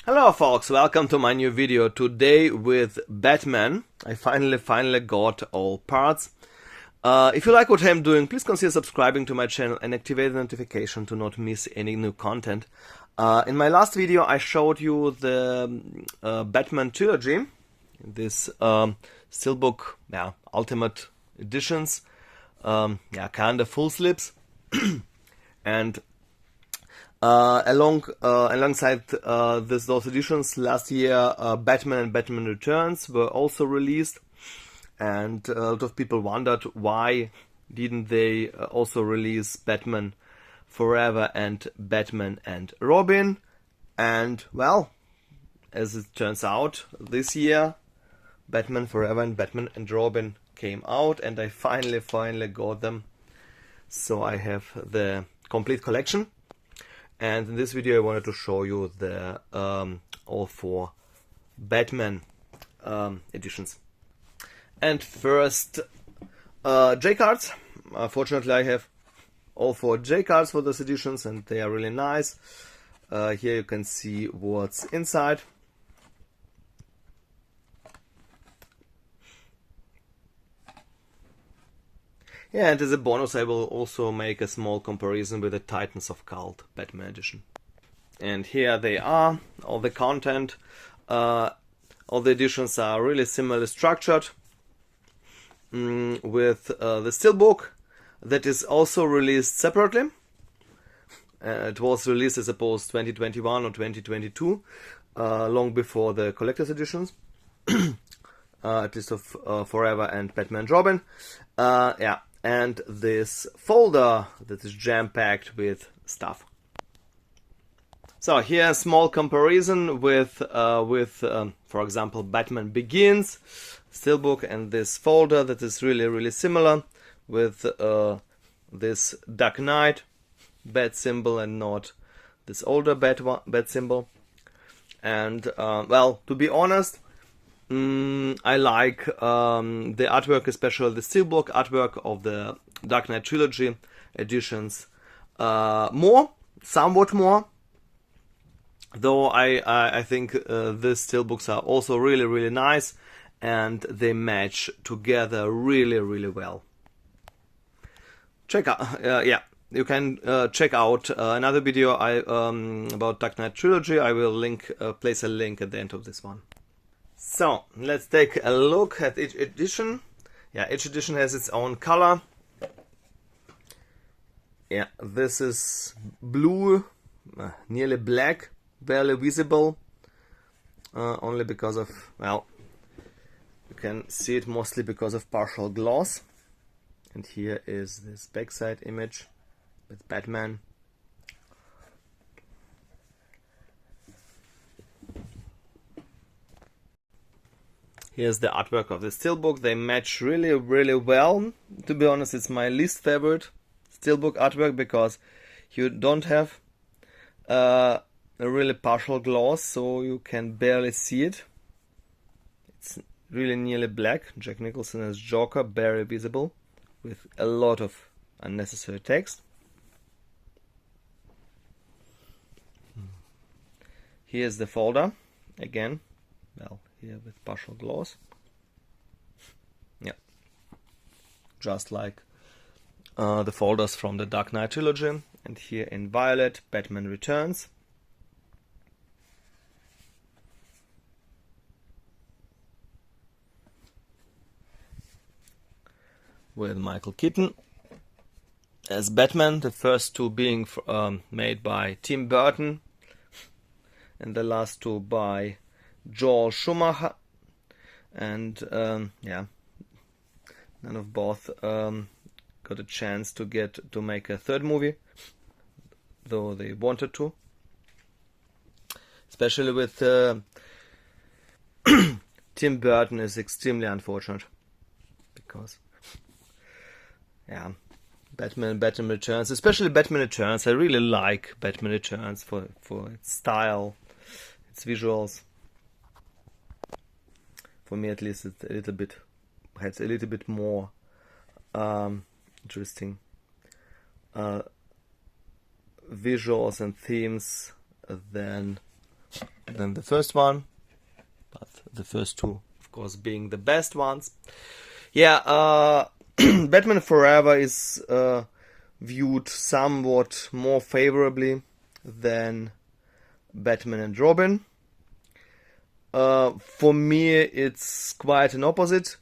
Hello folks, welcome to my new video. Today with Batman. I finally got all parts. If you like what I'm doing, please consider subscribing to my channel and activate the notification to not miss any new content. In my last video I showed you the Batman trilogy, this Steelbook Ultimate Editions, kind of full slips. And alongside those editions, last year Batman and Batman Returns were also released, and a lot of people wondered why didn't they also release Batman Forever and Batman and Robin. And well, as it turns out, this year Batman Forever and Batman and Robin came out, and I finally got them, so I have the complete collection. And in this video I wanted to show you the all four Batman editions. And first, J cards. Fortunately I have all four J cards for those editions, and they are really nice. Here you can see what's inside. Yeah, and as a bonus I will also make a small comparison with the Titans of Cult Batman edition. And here they are, all the content. All the editions are really similarly structured, with the Steelbook that is also released separately. It was released, I suppose, 2021 or 2022, long before the collector's editions. At least of Forever and Batman and Robin. And this folder that is jam-packed with stuff. So here a small comparison with for example, Batman Begins Steelbook, and this folder that is really similar with this Dark Knight bat symbol and not this older bat symbol. And well, to be honest, I like the artwork, especially the Steelbook artwork of the Dark Knight Trilogy editions somewhat more. Though I think the Steelbooks are also really nice, and they match together really well. Check out, you can check out another video about Dark Knight Trilogy. I will place a link at the end of this one. So let's take a look at each edition. Each edition has its own color. This is blue, nearly black, barely visible, only because of, well, you can see it mostly because of partial gloss. And here is this backside image with Batman. Here's the artwork of the Steelbook. They match really well. To be honest, it's my least favorite Steelbook artwork because you don't have a really partial gloss, so you can barely see it. It's really nearly black. Jack Nicholson as Joker, barely visible, with a lot of unnecessary text. Here's the folder again. Well, here with partial gloss. Just like the folders from the Dark Knight Trilogy. And here in violet, Batman Returns. With Michael Keaton as Batman, the first two being made by Tim Burton, and the last two by Joel Schumacher. And none of both got a chance to make a third movie, though they wanted to. Especially with Tim Burton is extremely unfortunate, because Batman Returns, especially Batman Returns. I really like Batman Returns for its style, its visuals. For me, at least, it's a little bit more interesting visuals and themes than than the first one, but the first two, of course, being the best ones. Yeah, Batman Forever is viewed somewhat more favorably than Batman and Robin. For me, it's quite an opposite.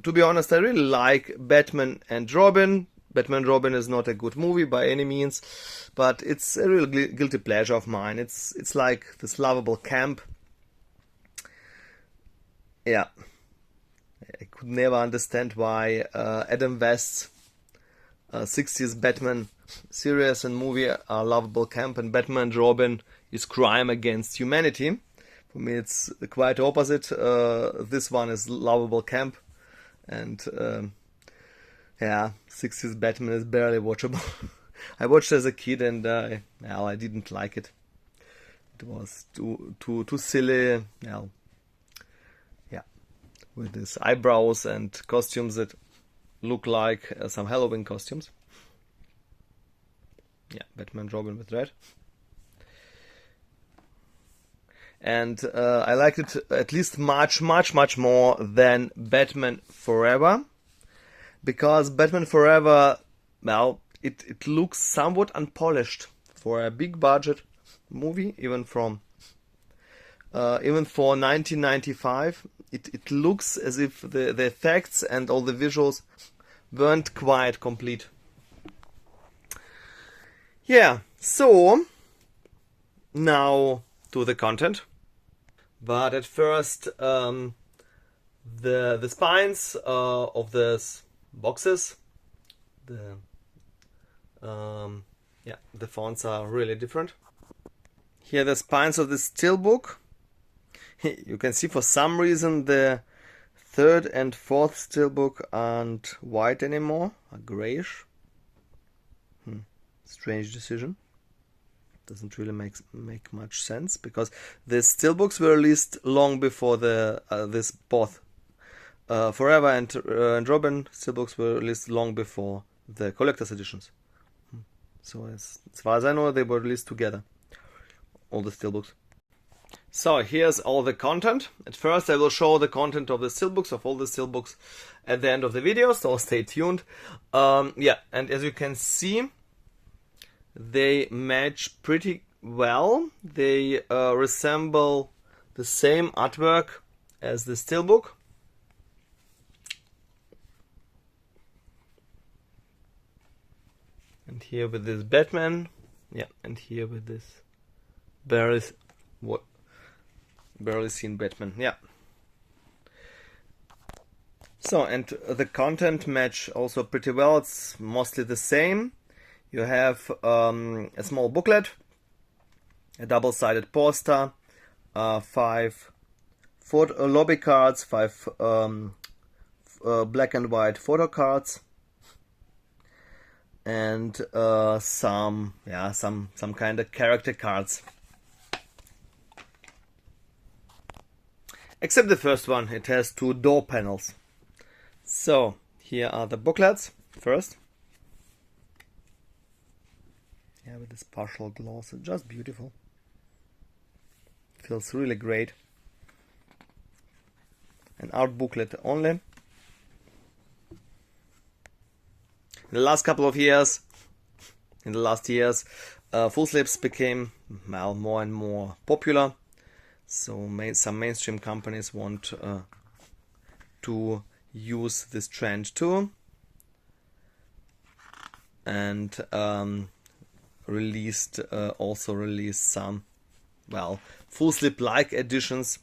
To be honest, I really like Batman and Robin. Batman and Robin is not a good movie by any means, but it's a real guilty pleasure of mine. It's like this lovable camp. Yeah, I could never understand why Adam West's 60s Batman series and movie are lovable camp, and Batman and Robin is crime against humanity. For me, it's quite opposite. This one is lovable camp, and yeah, 60s Batman is barely watchable. I watched it as a kid, and well, I didn't like it. It was too silly. Well, yeah, with these eyebrows and costumes that look like some Halloween costumes. Yeah, Batman and Robin with red. And I liked it at least much more than Batman Forever, because Batman Forever, well, it looks somewhat unpolished for a big budget movie, even for 1995. It looks as if the effects and all the visuals weren't quite complete. Yeah, so now to the content. But at first, the spines of the boxes, the fonts are really different. Here the spines of the Steelbook. You can see for some reason the third and fourth Steelbook aren't white anymore, are grayish. Strange decision. Doesn't really make much sense, because the Steelbooks were released long before the this both Forever and Robin Steelbooks were released long before the collector's editions. So as far as I know, they were released together, all the Steelbooks. So here's all the content. At first I will show the content of the Steelbooks, of all the Steelbooks, at the end of the video, so stay tuned. Yeah, and as you can see, they match pretty well. They resemble the same artwork as the Steelbook. And here with this Batman, yeah, and here with this barely seen Batman, yeah. So, and the content match also pretty well. It's mostly the same. You have a small booklet, a double-sided poster, 5 lobby cards, 5 black and white photo cards, and some kind of character cards. Except the first one, it has 2 door panels. So here are the booklets first. Yeah, with this partial gloss, it's just beautiful. Feels really great. An art booklet only. In the last couple of years, in the last years, FullSlips became, well, more and more popular. So some mainstream companies want to use this trend too, and also released some, well, FullSlip-like editions,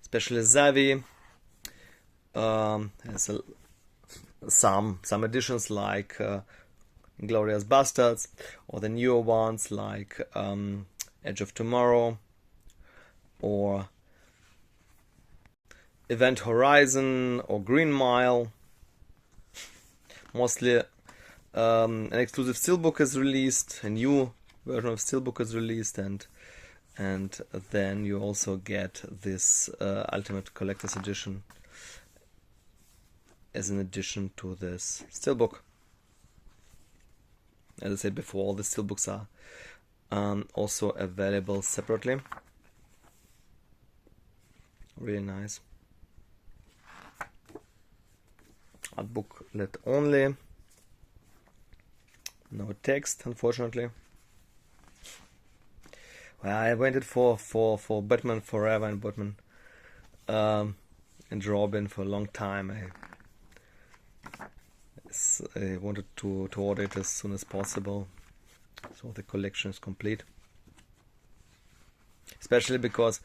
especially Zavvi has some editions like Inglourious Bastards, or the newer ones like Edge of Tomorrow or Event Horizon or Green Mile. Mostly an exclusive Steelbook is released, a new version of Steelbook is released, and then you also get this Ultimate Collector's Edition as an addition to this Steelbook. As I said before, all the Steelbooks also available separately. Really nice. Art booklet only. No text, unfortunately. Well, I waited for Batman Forever and Batman and Robin for a long time. I wanted to order it as soon as possible, so the collection is complete. Especially because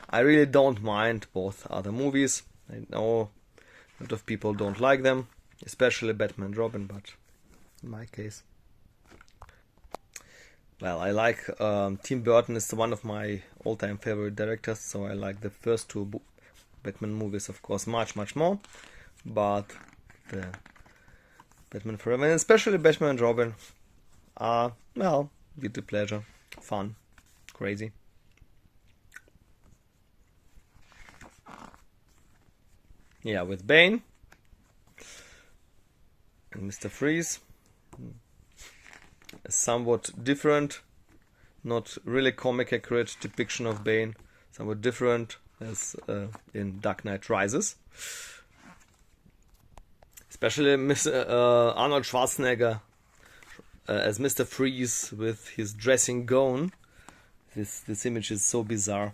I really don't mind both other movies. I know a lot of people don't like them, especially Batman and Robin, but in my case, well, I like Tim Burton is one of my all-time favorite directors, so I like the first two Batman movies, of course, much more. But the Batman Forever, and especially Batman and Robin, are, well, guilty pleasure, fun, crazy. Yeah, with Bane and Mr. Freeze. A somewhat different, not really comic accurate depiction of Bane, somewhat different as in Dark Knight Rises. Especially Arnold Schwarzenegger as Mr. Freeze with his dressing gown. This image is so bizarre.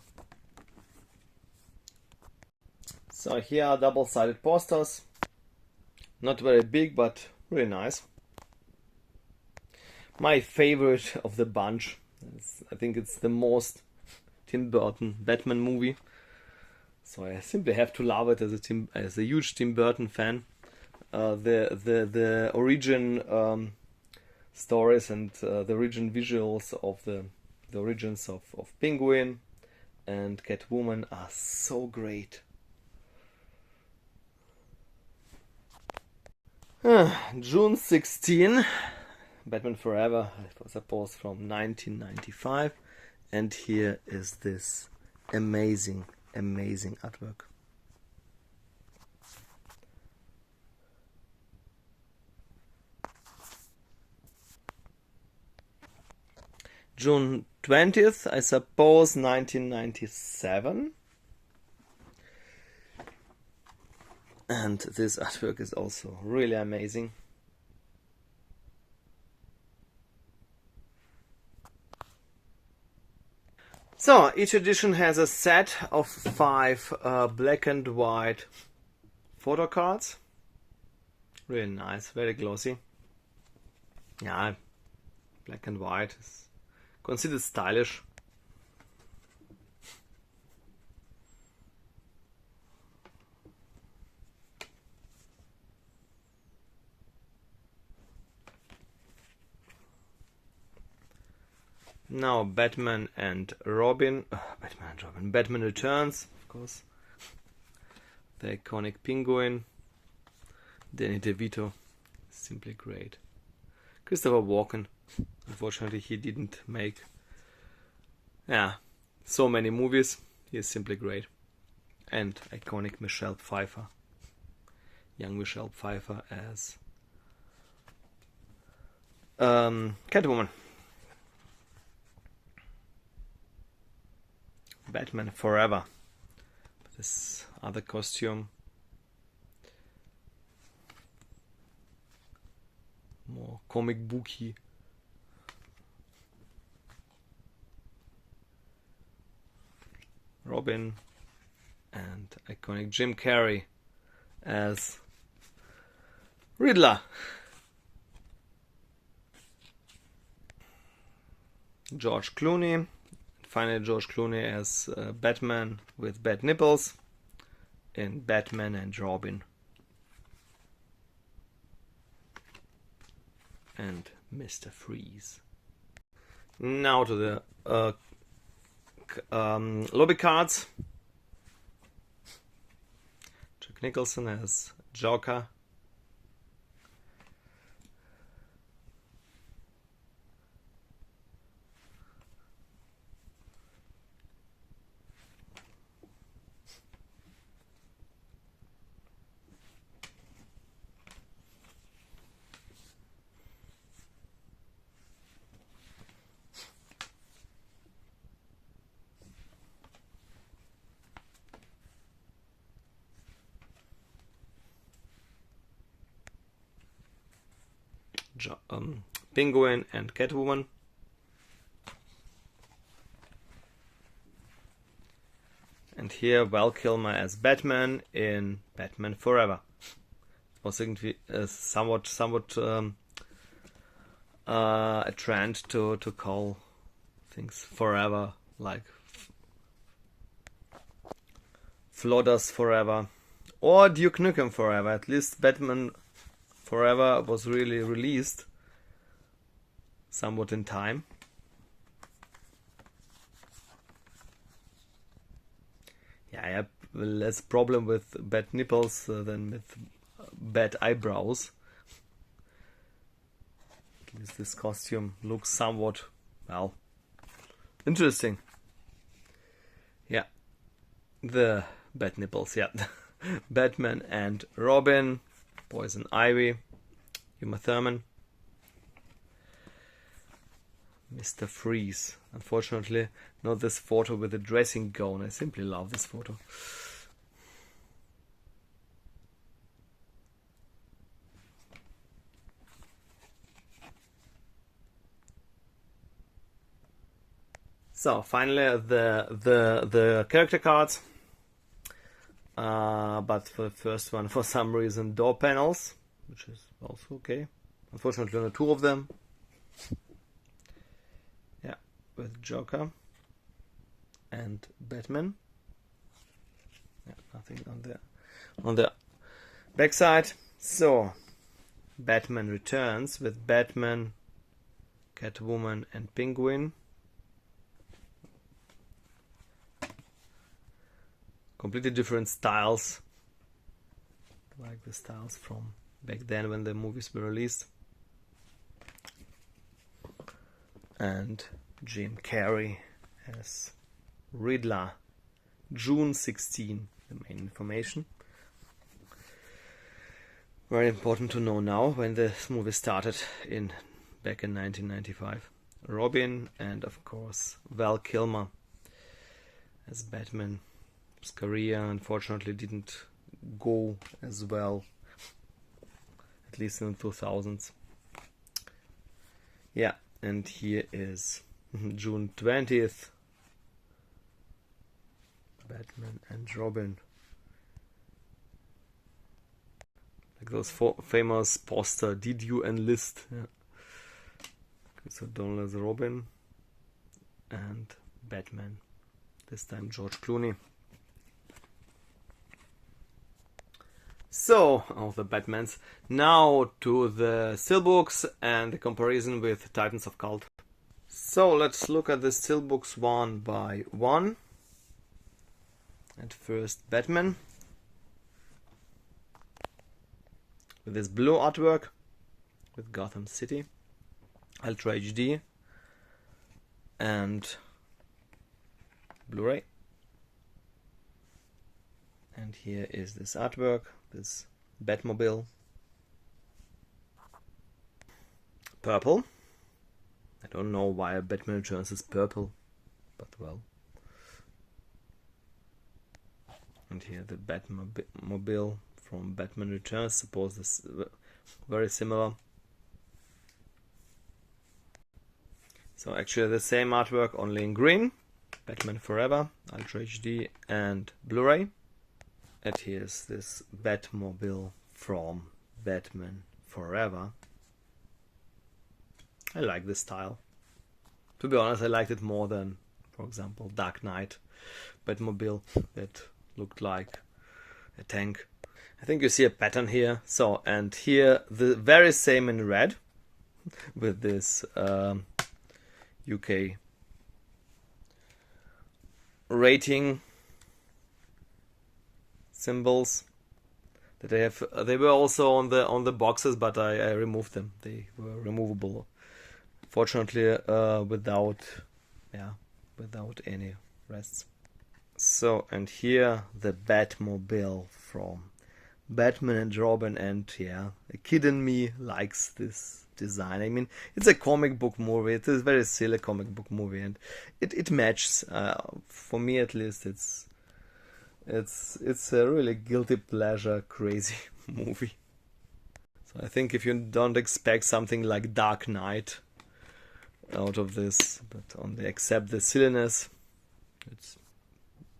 So here are double-sided posters. Not very big, but really nice. My favorite of the bunch. I think it's the most Tim Burton Batman movie. So I simply have to love it as a huge Tim Burton fan. The origin stories and the origin visuals of the origins of Penguin and Catwoman are so great. June 16, Batman Forever. It was a post from 1995, and here is this amazing artwork. June 20th, I suppose, 1997. And this artwork is also really amazing. So, each edition has a set of 5 black and white photo cards. Really nice, very glossy. Yeah, black and white is considered stylish. Now Batman and Robin. Batman Returns, of course. The iconic Penguin. Danny DeVito, simply great. Christopher Walken. Unfortunately, he didn't make so many movies. He is simply great. And iconic Michelle Pfeiffer. Young Michelle Pfeiffer as Catwoman. Batman Forever. This other costume. More comic booky. Robin and iconic Jim Carrey as Riddler. George Clooney. Finally, George Clooney as Batman with bad nipples in Batman and Robin. And Mr. Freeze. Now to the lobby cards. Jack Nicholson as Joker. Penguin and Catwoman. And here Val Kilmer as Batman in Batman Forever. It was somewhat a trend to call things forever, like Flodders Forever or Duke Nukem Forever. At least Batman Forever was really released somewhat in time. Yeah, I have less problem with bad nipples than with bad eyebrows. At least this costume looks somewhat, well, interesting. Yeah, the bad nipples, yeah. Batman and Robin, Poison Ivy, Uma Thurman, Mr. Freeze. Unfortunately, not this photo with the dressing gown. I simply love this photo. So finally, the character cards. But for the first one, for some reason, door panels, which is also okay. Unfortunately, only 2 of them. Yeah, with Joker and Batman. Yeah, nothing on the backside. So Batman Returns with Batman, Catwoman, and Penguin. Completely different styles, like the styles from back then when the movies were released. And Jim Carrey as Riddler, June 16, the main information. Very important to know now when this movie started back in 1995. Robin and of course Val Kilmer as Batman. His career unfortunately didn't go as well, at least in the 2000s. Yeah, and here is June 20th, Batman and Robin. Like those famous poster, did you enlist? Yeah. Okay, so Donald as Robin and Batman, this time George Clooney. So, of the Batmans, now to the Steelbooks and the comparison with Titans of Cult. So, let's look at the Steelbooks one by one. At first, Batman. With this blue artwork, with Gotham City, Ultra HD, and Blu-ray. And here is this artwork, this Batmobile. Purple. I don't know why Batman Returns is purple, but well. And here the Batmobile from Batman Returns. Suppose this is very similar. So actually the same artwork, only in green. Batman Forever, Ultra HD and Blu-ray. And here's this Batmobile from Batman Forever. I like this style. To be honest, I liked it more than, for example, Dark Knight Batmobile that looked like a tank. I think you see a pattern here. So, and here the very same in red with this UK rating symbols that I have. They were also on the boxes, but I removed them. They were removable. Fortunately, without any rests. So, and here the Batmobile from Batman and Robin, and yeah, a kid in me likes this design. I mean, it's a comic book movie. It is a very silly comic book movie, and it matches. For me, at least, it's a really guilty pleasure, crazy movie. So I think if you don't expect something like Dark Knight out of this, but only accept the silliness, it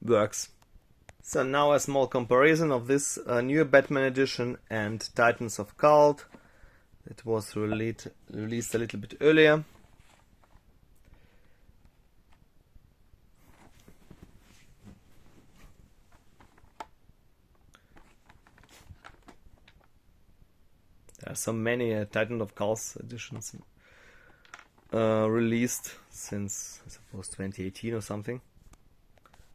works. So now a small comparison of this new Batman edition and Titans of Cult. It was released a little bit earlier. There are so many Titan of Cult editions released since, I suppose, 2018 or something.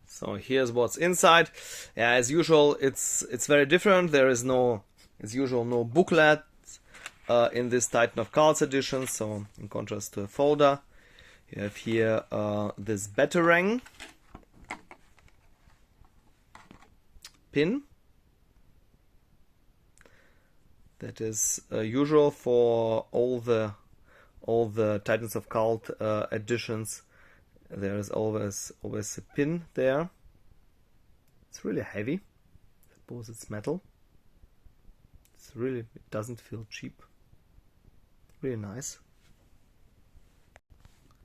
So here's what's inside. Yeah, as usual, it's very different. There is no, as usual, no booklet in this Titan of Cards edition. So in contrast to a folder, you have here this Batarang pin. That is usual for all the Titans of Cult editions. There is always a pin there. It's really heavy. I suppose it's metal. It doesn't feel cheap. Really nice.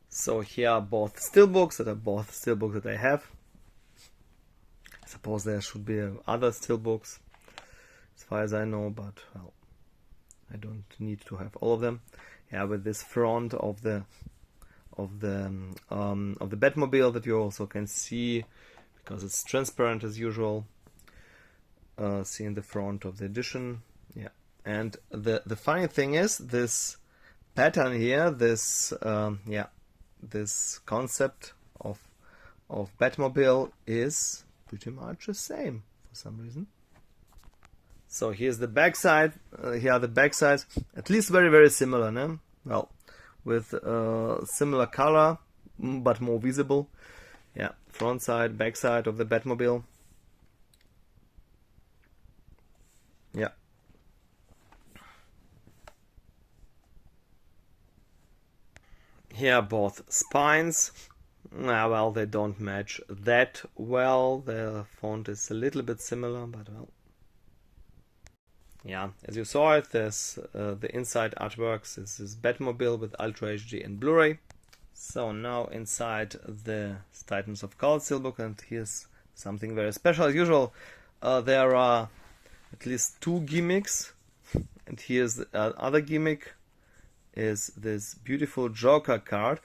So here are both steelbooks that I have. I suppose there should be other steelbooks, as far as I know, but well, I don't need to have all of them. Yeah, with this front of the Batmobile that you also can see, because it's transparent as usual. See in the front of the edition. Yeah, and the funny thing is, this pattern here, this concept of Batmobile is pretty much the same for some reason. So here's the backside. Here are the backsides, at least very similar, no? Well, with similar color, but more visible. Yeah, front side, back side of the Batmobile. Yeah. Here are both spines. Well, they don't match that well. The font is a little bit similar, but well. Yeah, as you saw it, there's the inside artworks. This is Batmobile with Ultra HD and Blu-ray. So now inside the Titans of Cult Steelbook, and here's something very special. As usual, there are at least two gimmicks, and here's the other gimmick. Is this beautiful Joker card,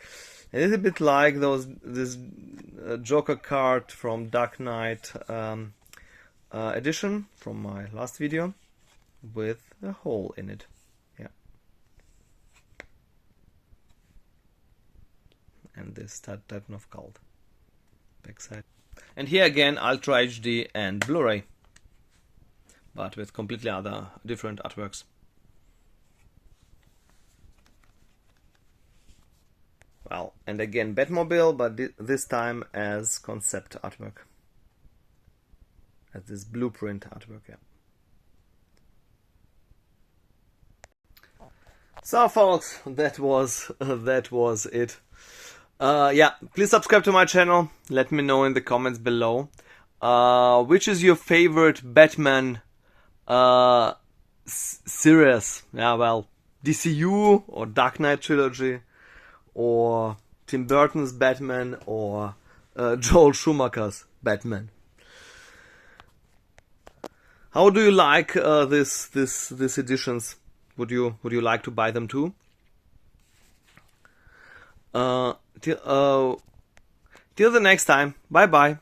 a little bit like this Joker card from Dark Knight edition from my last video, with a hole in it. Yeah. And this Titan of Cult backside. And here again Ultra HD and Blu-ray, but with completely different artworks. Well, and again Batmobile, but this time as concept artwork, as this blueprint artwork. Yeah. So folks, that was it. Yeah, please subscribe to my channel. Let me know in the comments below which is your favorite Batman series. Yeah, well, DCU or Dark Knight trilogy, or Tim Burton's Batman, or Joel Schumacher's Batman. How do you like these editions? Would you like to buy them too? Till the next time. Bye bye.